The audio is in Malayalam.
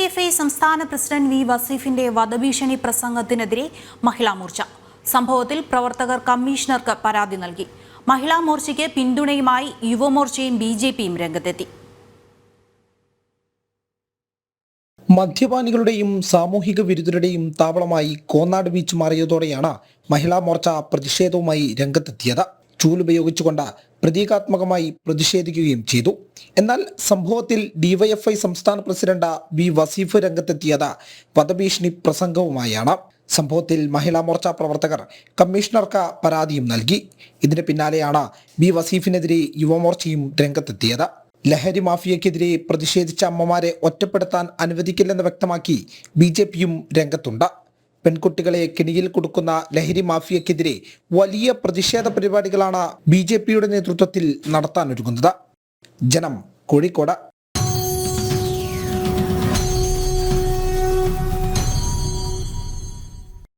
ഡിവൈഎഫ്ഐ സംസ്ഥാന പ്രസിഡന്റ് വി വസീഫിന്റെ വധഭീഷണി പ്രസംഗത്തിനെതിരെ മഹിളാ മോർച്ച. സംഭവത്തിൽ പ്രവർത്തകർ കമ്മീഷണർക്ക് പരാതി നൽകി. മഹിളാ മോർച്ചയ്ക്ക് പിന്തുണയുമായി യുവമോർച്ചയും ബിജെപിയും രംഗത്തെത്തി. മദ്യപാനികളുടെയും സാമൂഹിക വിരുദ്ധരുടെയും താവളമായി കോന്നാട് ബീച്ച് മാറിയതോടെയാണ് മഹിളാ മോർച്ച പ്രതിഷേധവുമായി രംഗത്തെത്തിയത്. ചൂലുപയോഗിച്ചുകൊണ്ട് പ്രതീകാത്മകമായി പ്രതിഷേധിക്കുകയും ചെയ്തു. എന്നാൽ സംഭവത്തിൽ ഡിവൈഎഫ്ഐ സംസ്ഥാന പ്രസിഡന്റ് വി വസീഫ് രംഗത്തെത്തിയത് വധഭീഷണി പ്രസംഗവുമായാണ്. സംഭവത്തിൽ മഹിളാ മോർച്ച പ്രവർത്തകർ കമ്മീഷണർക്ക് പരാതിയും നൽകി. ഇതിന് പിന്നാലെയാണ് വി വസീഫിനെതിരെ യുവമോർച്ചയും രംഗത്തെത്തിയത്. ലഹരി മാഫിയക്കെതിരെ പ്രതിഷേധിച്ച അമ്മമാരെ ഒറ്റപ്പെടുത്താൻ അനുവദിക്കില്ലെന്ന് വ്യക്തമാക്കി ബിജെപിയും രംഗത്തുണ്ട്. പെൺകുട്ടികളെ കെണിയിൽ കൊടുക്കുന്ന ലഹരി മാഫിയക്കെതിരെ വലിയ പ്രതിഷേധ പരിപാടികളാണ് ബിജെപിയുടെ നേതൃത്വത്തിൽ നടത്താനൊരുങ്ങുന്നത്. ജനം, കോഴിക്കോട്.